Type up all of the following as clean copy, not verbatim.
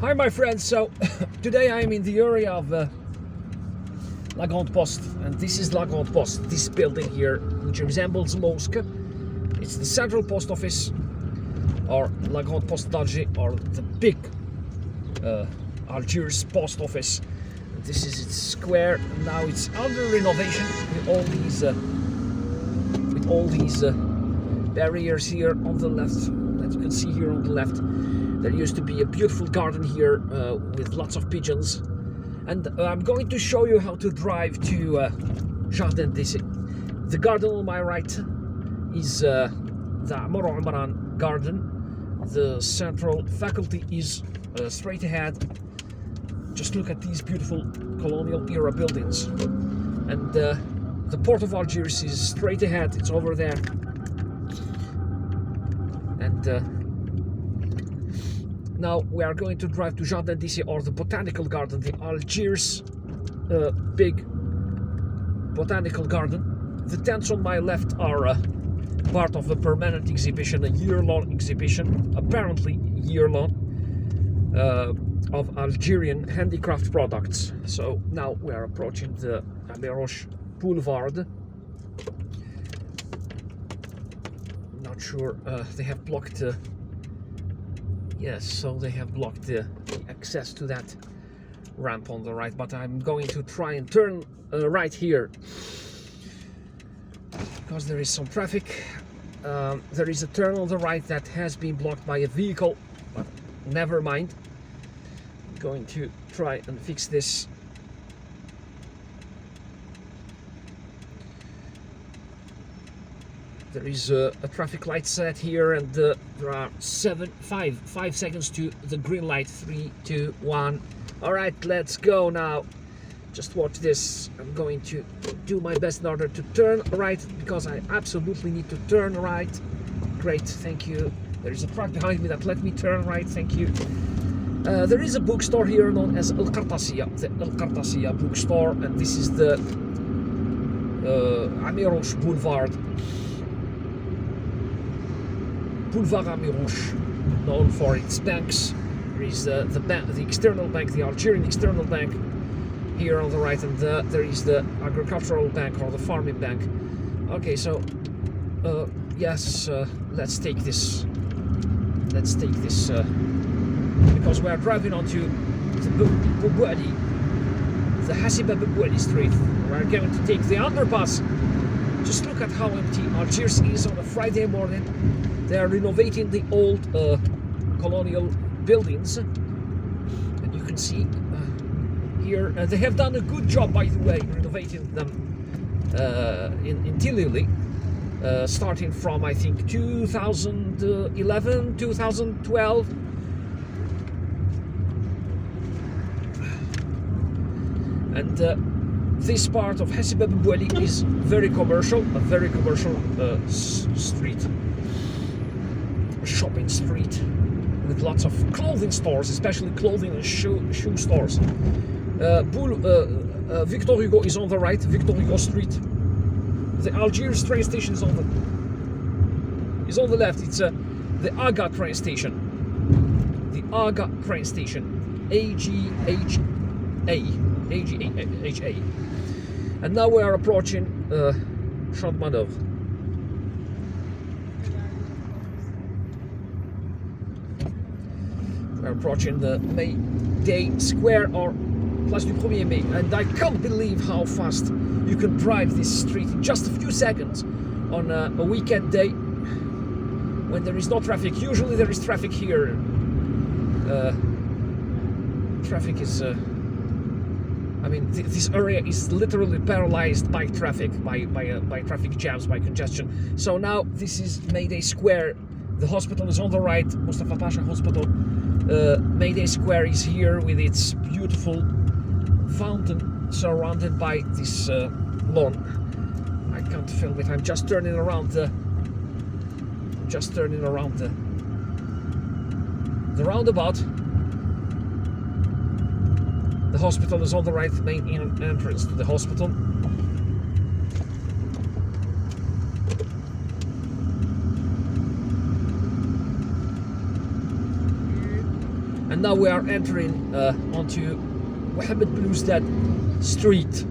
Hi my friends, so today I'm in the area of La Grande Poste, and this is La Grande Poste, this building here, which resembles a mosque. It's the Central Post Office, or La Grande Poste d'Alger, or the big Algiers Post Office. This is its square. Now it's under renovation with all these barriers here on the left, that you can see here on the left. There used to be a beautiful garden here with lots of pigeons, and I'm going to show you how to drive to Jardin d'Essai. The garden on my right is the Hamma Garden. The central faculty is straight ahead. Just look at these beautiful colonial era buildings, and the port of Algiers is straight ahead. It's over there, and now we are going to drive to Jardin d'Essai, or the Botanical Garden, the Algiers big Botanical Garden. The tents on my left are part of a permanent exhibition, a year-long exhibition, apparently year-long, of Algerian handicraft products. So now we are approaching the Améroche Boulevard. Not sure, they have blocked yes, so they have blocked the access to that ramp on the right, but I'm going to try and turn right here because there is some traffic. There is a turn on the right that has been blocked by a vehicle, but never mind. I'm going to try and fix this. There is a traffic light set here, and there are 5 seconds to the green light. 3, 2, 1. All right, let's go now. Just watch this. I'm going to do my best in order to turn right, because I absolutely need to turn right. Great, thank you. There is a truck behind me that let me turn right. Thank you. There is a bookstore here known as the Al bookstore, and this is the Améroche Boulevard. Boulevard Améroche, known for its banks. There is the external bank, the Algerian external bank, here on the right, and there is the agricultural bank, or the farming bank. Okay, so yes, let's take this. Because we are driving onto the Hassiba Bouali Street. We are going to take the underpass. Just look at how empty Algiers is on a Friday morning. They are renovating the old colonial buildings, and you can see here they have done a good job, by the way, renovating them in Tilili, starting from I think 2011, 2012. And this part of Hassiba Bouali is very commercial, a very commercial street, a shopping street with lots of clothing stores, especially clothing and shoe stores. Victor Hugo is on the right, Victor Hugo Street. The Algiers train station is on the left. It's the Aga train station. The Aga train station, AGHA. And now we are approaching Champ de Manœuvre. We're approaching the May Day Square, or Place du 1er Mai, and I can't believe how fast you can drive this street in just a few seconds on a weekend day when there is no traffic. Usually there is traffic here. Traffic is this area is literally paralyzed by traffic, by traffic jams, by congestion. So now this is Mayday Square. The hospital is on the right, Mustafa Pasha Hospital. Mayday Square is here with its beautiful fountain surrounded by this lawn. I can't film it. I'm just turning around the roundabout. The hospital is on the right, main entrance to the hospital. And And now we are entering onto Mohammed bin Ousdad Street.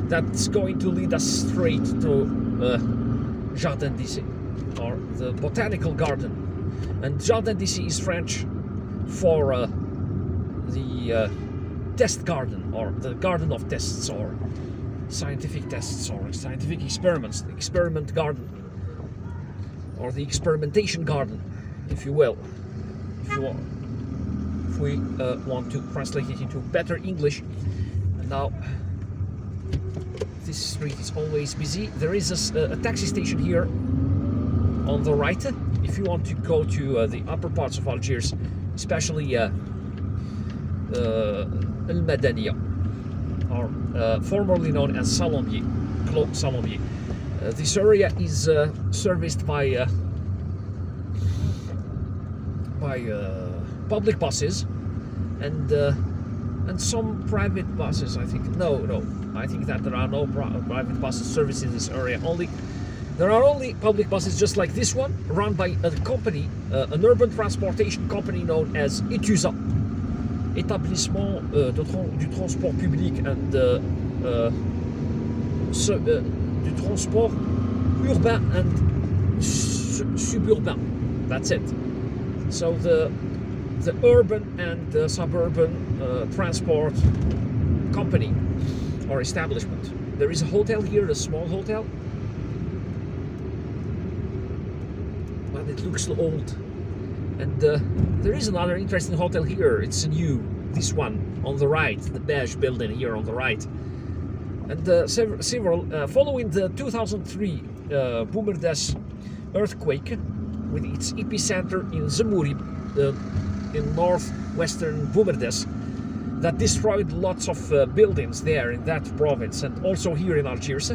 That's going to lead us straight to Jardin d'Issy, or the Botanical Garden. And Jardin d'Issy is French for the test garden, or the garden of tests, or scientific tests, or scientific experiments, the experiment garden, or the experimentation garden, if you will, if we want to translate it into better English. And now this street is always busy. There is a taxi station here on the right if you want to go to the upper parts of Algiers, especially Al-Madania, or formerly known as Salombier, Clos Salombier. This area is serviced by public buses and some private buses. I think I think that there are no private buses servicing this area. There are only public buses, just like this one, run by a company, an urban transportation company known as ETUSA, Établissement du Transport Public and du Transport Urbain and Suburbain. That's it. So the urban and the suburban transport company or establishment. There is a hotel here, a small hotel, but it looks old. And there is another interesting hotel here. It's new, this one on the right, the beige building here on the right. And several following the 2003 Boumerdès earthquake, with its epicenter in Zemouri, in northwestern Boumerdès, that destroyed lots of buildings there in that province, and also here in Algiers.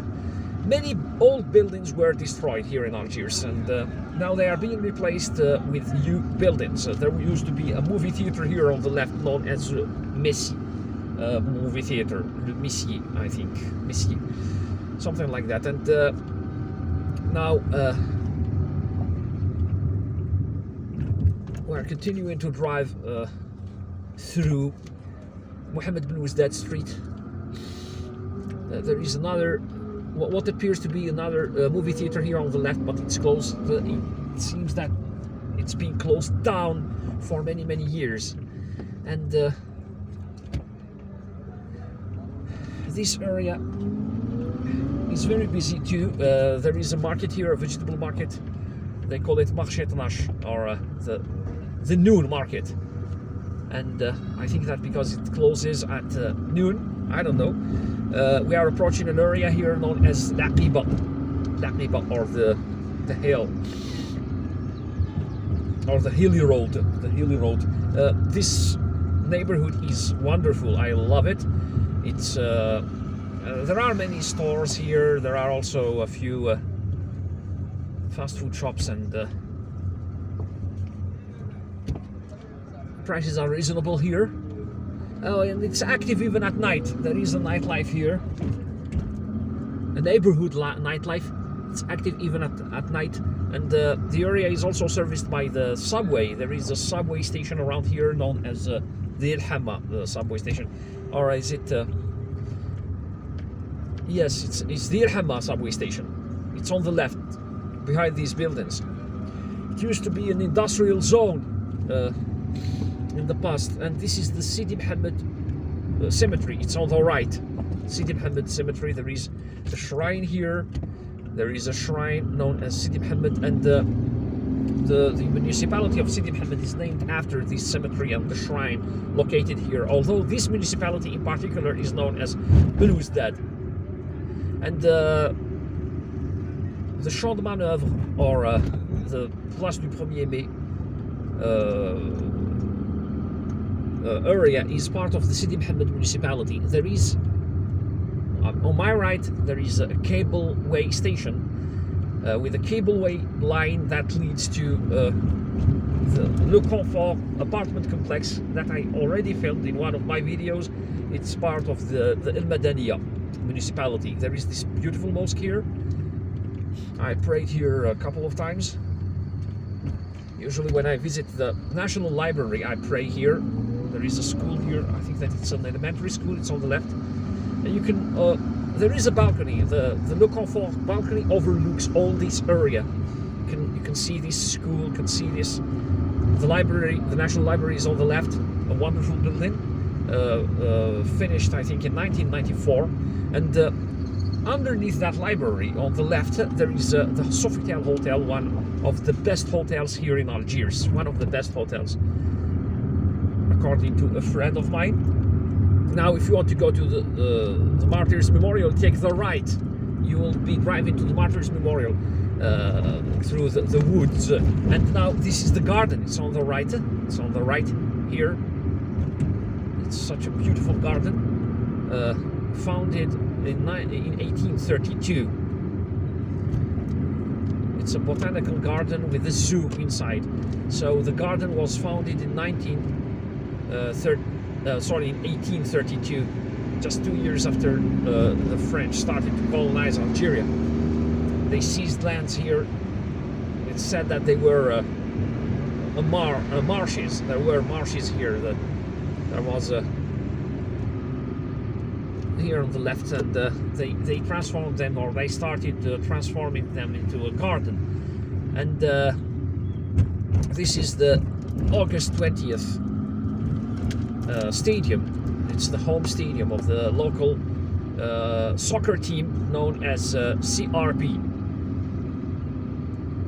Many old buildings were destroyed here in Algiers, and now they are being replaced with new buildings. There used to be a movie theater here on the left, known as Messi movie theater, Le Messier, I think, Messier, something like that. And now we're continuing to drive through Mohammed bin Ousdad Street. There is another, what appears to be another movie theater here on the left, but it's closed. It seems that it's been closed down for many years. And this area is very busy too. There is a market here, a vegetable market. They call it Marché Tanash, or the noon market. And I think that because it closes at noon, I don't know. We are approaching an area here known as Laqiba, or the hill, or the hilly road. This neighborhood is wonderful. I love it. It's there are many stores here. There are also a few fast food shops, and prices are reasonable here. Oh, and it's active even at night. There is a nightlife here, a neighborhood nightlife. It's active even at night, and the area is also serviced by the subway. There is a subway station around here known as the Hamma subway station, or is it? Yes, it's the Hamma subway station. It's on the left, behind these buildings. It used to be an industrial zone in the past, and this is the Sidi Mohammed cemetery. It's on the right, Sidi Mohammed cemetery. There is a shrine here. There is a shrine known as Sidi Mohammed, and the municipality of Sidi Mohammed is named after this cemetery and the shrine located here. Although this municipality in particular is known as Bin Ousdad. And the Champ de Manœuvre, or the Place du 1er Mai area, is part of the Sidi Mohammed municipality. There is, on my right, there is a cableway station with a cableway line that leads to the Le Confort apartment complex that I already filmed in one of my videos. It's part of the El Madania municipality. There is this beautiful mosque here. I prayed here a couple of times. Usually when I visit the National Library, I pray here. There is a school here. I think that it's an elementary school. It's on the left. And you can, there is a balcony. The Le Confort balcony overlooks all this area. You can see this school, you can see this. The library, the National Library is on the left. A wonderful building, finished I think in 1994. And underneath that library, on the left, there is the Sofitel Hotel, one of the best hotels here in Algiers. One of the best hotels, according to a friend of mine. Now, if you want to go to the Martyrs Memorial, take the right. You will be driving to the Martyrs Memorial through the woods. And now this is the garden. It's on the right. It's on the right here. It's such a beautiful garden. Founded in 1832. It's a botanical garden with a zoo inside. So the garden was founded in 1832, just 2 years after the French started to colonize Algeria. They seized lands here. It's said that they were marshes. There were marshes here. There was a here on the left, and they transformed them, or they started transforming them into a garden. And this is the August 20th stadium. It's the home stadium of the local soccer team known as CRB,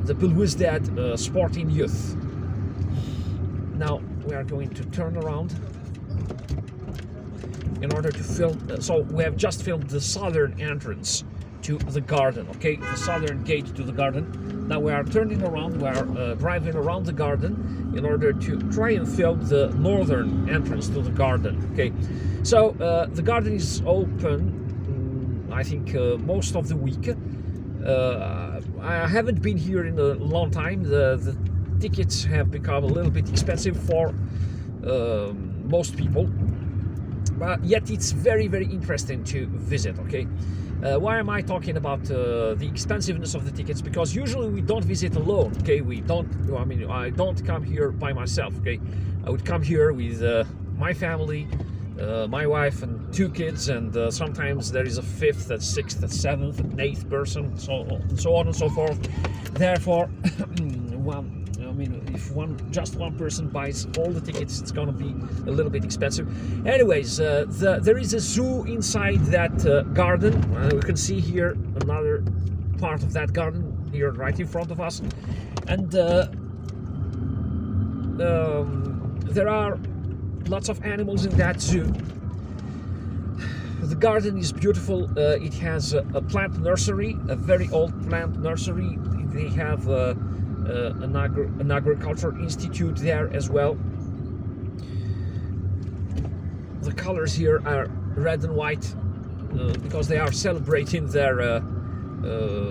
the Belouizdad Sporting Youth. Now we are going to turn around in order to film. So we have just filmed the southern entrance to the garden, okay, the southern gate to the garden. Now we are turning around, we are driving around the garden in order to try and film the northern entrance to the garden, okay. So the garden is open, I think, most of the week. I haven't been here in a long time. The tickets have become a little bit expensive for most people. But yet it's very, very interesting to visit, okay? Why am I talking about the expensiveness of the tickets? Because usually we don't visit alone, okay? I don't come here by myself, okay? I would come here with my family, my wife and 2 kids, and sometimes there is a 5th, a 6th, a 7th, an 8th person, so on and so forth. Therefore, if just one person buys all the tickets, it's gonna be a little bit expensive. Anyways, there is a zoo inside that garden. We can see here another part of that garden here right in front of us, and there are lots of animals in that zoo. The garden is beautiful. It has a plant nursery, a very old plant nursery. They have an agriculture institute there as well. The colors here are red and white because they are celebrating their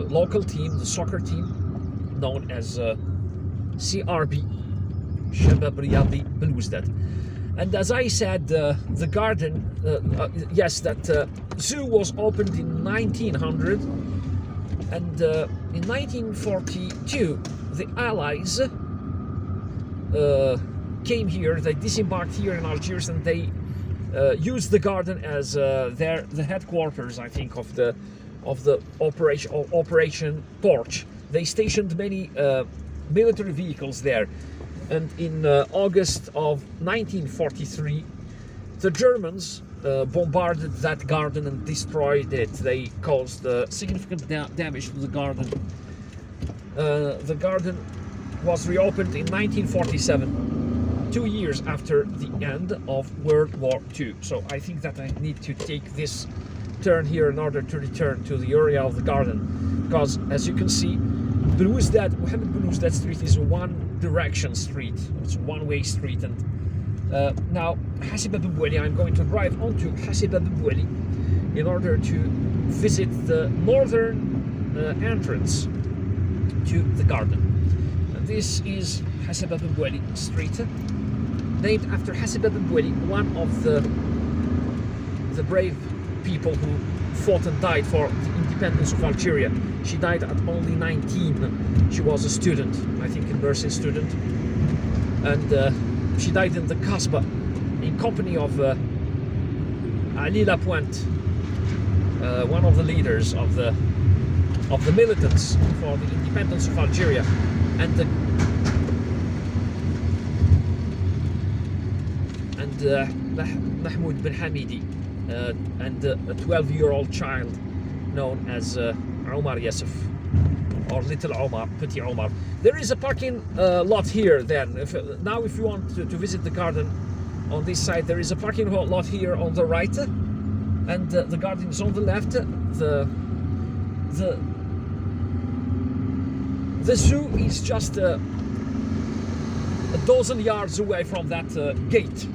local team, the soccer team, known as CRB, Shabab Riyadi Belouizdad. And as I said, the garden, yes, that zoo was opened in 1900, and in 1942 the Allies came here. They disembarked here in Algiers, and they used the garden as the headquarters, I think, of the Operation Torch. They stationed many military vehicles there, and in August of 1943, the Germans bombarded that garden and destroyed it. They caused significant damage to the garden. The garden was reopened in 1947, 2 years after the end of World War II. So I think that I need to take this turn here in order to return to the area of the garden, because as you can see, Mohammed Belouizdad Street is a one-direction street. It's a one-way street, and now Hasiba Bouali, I'm going to drive onto Hasiba Bouali in order to visit the northern entrance to the garden. And this is Hasiba Bouali Street, named after Hasiba Bouali, one of the brave people who fought and died for the independence of Algeria. She died at only 19. She was a student, I think a nursing student, and she died in the Kasbah in company of Ali Lapointe, one of the leaders of the militants for the independence of Algeria, and Mahmoud Ben Hamidi, and a 12-year-old child known as Omar Yassif, or Little Omar, Petit Omar. There is a parking lot here then. If you want to visit the garden on this side, there is a parking lot here on the right, and the garden is on the left. The zoo is just a dozen yards away from that gate.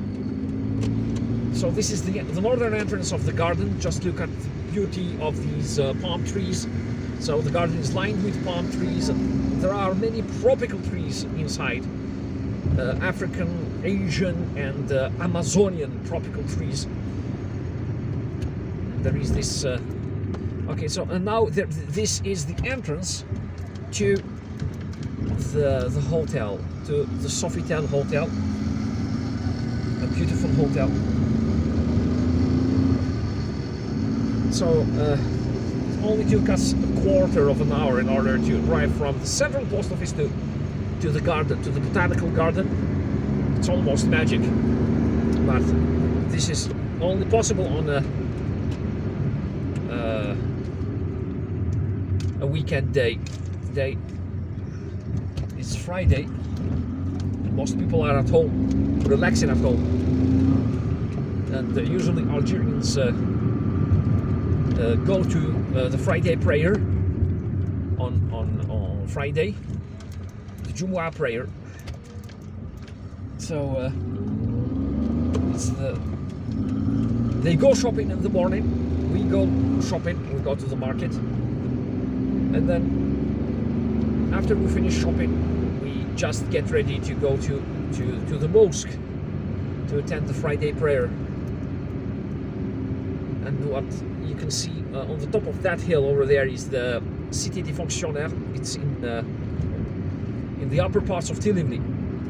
So this is the northern entrance of the garden. Just look at the beauty of these palm trees. So the garden is lined with palm trees, and there are many tropical trees inside. African, Asian, and Amazonian tropical trees. There is this. Okay, so and now this is the entrance to the hotel, to the Sofitel Hotel, a beautiful hotel. So it only took us a quarter of an hour in order to drive from the Central Post Office to the garden, to the Botanical Garden. It's almost magic, but this is only possible on a weekend day. Today is Friday, and most people are at home, relaxing at home, and usually Algerians go to the Friday prayer on Friday, the Jumu'ah prayer. So they go shopping in the morning, we go shopping, we go to the market, and then after we finish shopping, we just get ready to go to the mosque to attend the Friday prayer. And what you can see on the top of that hill over there is the Cité des Fonctionnaires. It's in the upper parts of Tilimli,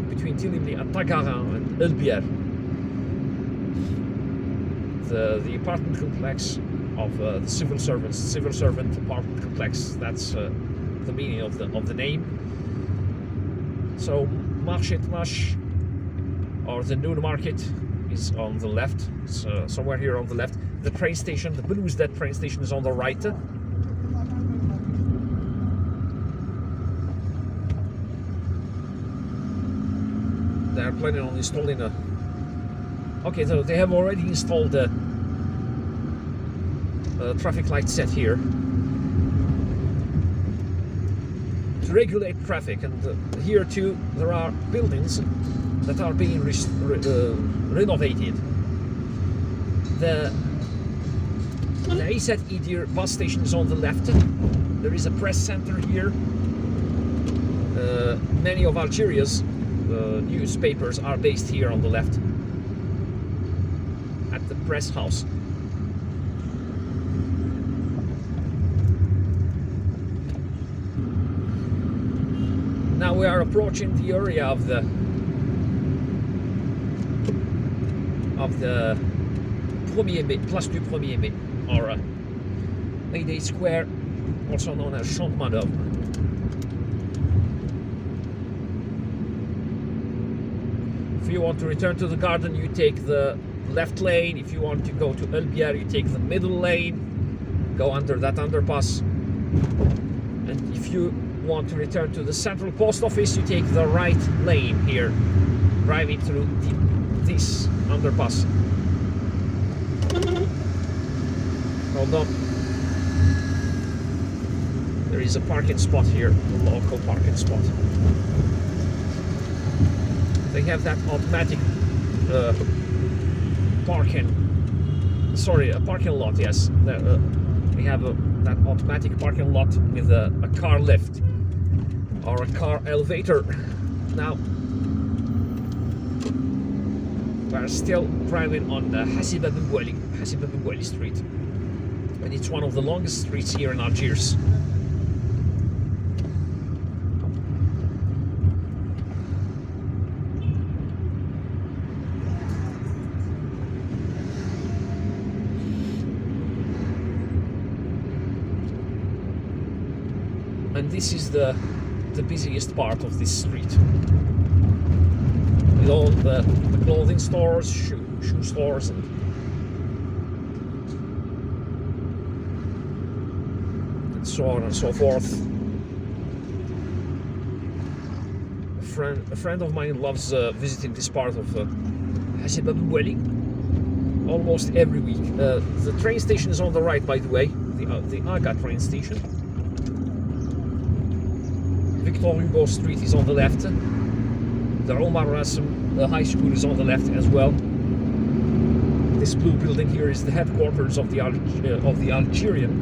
between Tilimli and Tagarin and Elbier. The apartment complex of the civil servant apartment complex. That's the meaning of the name. So Marché Tmash, or the noon market, is on the left. It's somewhere here on the left. The train station, the Belouizdad train station, is on the right. They are planning on installing a. Okay, so they have already installed a traffic light set here to regulate traffic, and here too there are buildings that are being renovated. The Aïssat Idir bus station is on the left. There is a press center here. Many of Algeria's newspapers are based here on the left at the press house. Now we are approaching the area of the Premier Mai, Place du Premier Mai, or May Day Square, also known as Champ de Manœuvre. If you want to return to the garden, you take the left lane. If you want to go to Elbier, you take the middle lane, go under that underpass. And if you want to return to the Central Post Office, you take the right lane here, driving through this underpass. Hold on. There is a parking spot here, a local parking spot. They have that automatic a parking lot, yes. They have that automatic parking lot with a car lift or a car elevator. Now we're still driving on Hassiba Ben Bouali Street, and it's one of the longest streets here in Algiers. and this is the busiest part of this street, with all the clothing stores, shoe stores, and so on and so forth. A friend of mine loves visiting this part of Hamma Botanical almost every week. The train station is on the right, by the way, the Aga train station. Victor Hugo Street is on the left. The Omar Rasim High School is on the left as well. This blue building here is the headquarters of the Algerian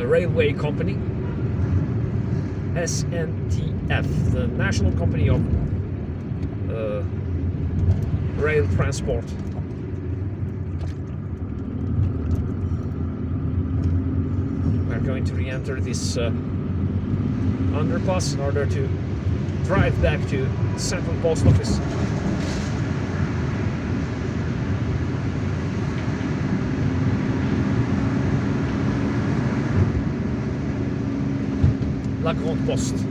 Railway Company, SNTF, the National Company of Rail Transport. We're going to re-enter this underpass in order to drive back to the Central Post Office. La Grande Poste.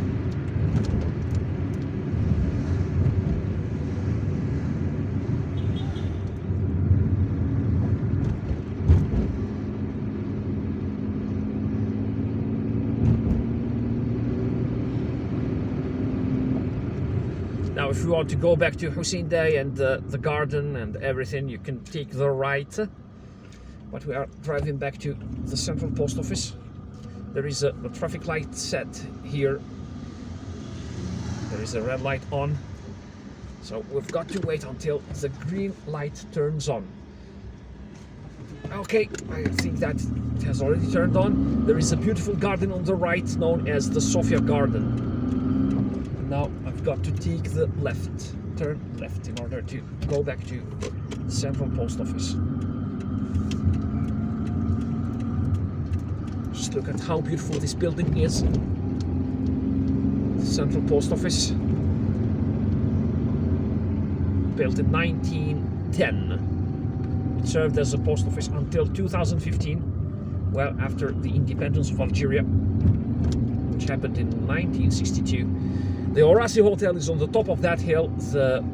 Now, if you want to go back to Hussein Day and the garden and everything, you can take the right. But we are driving back to the Central Post Office. There is a traffic light set here. There is a red light on. So we've got to wait until the green light turns on. Okay, I think that it has already turned on. There is a beautiful garden on the right known as the Sofia Garden. Now I've got to take the left, turn left in order to go back to the Central Post Office. Just look at how beautiful this building is. The Central Post Office, built in 1910. It served as a post office until 2015, well after the independence of Algeria, which happened in 1962. The Horace Hotel is on the top of that hill. The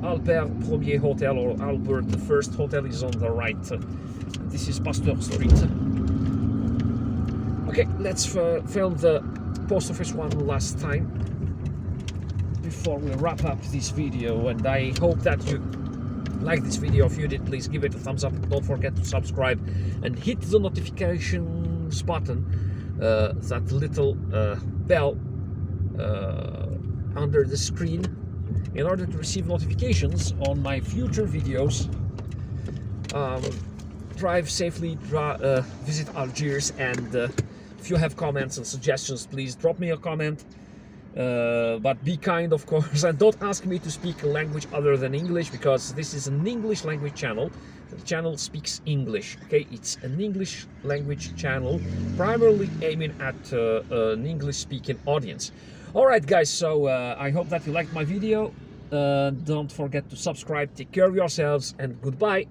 Albert Premier Hotel, or Albert the First Hotel, is on the right. This is Pasteur Street. Okay, let's film the post office one last time before we wrap up this video, and I hope that you like this video. If you did, please give it a thumbs up. Don't forget to subscribe and hit the notifications button, that little bell under the screen, in order to receive notifications on my future videos. Drive safely, visit Algiers, and if you have comments and suggestions, please drop me a comment, but be kind, of course, and don't ask me to speak a language other than English, because this is an English language channel. The channel speaks English, okay? It's an English language channel, primarily aiming at an English speaking audience. Alright guys, so I hope that you liked my video. Don't forget to subscribe, take care of yourselves, and goodbye.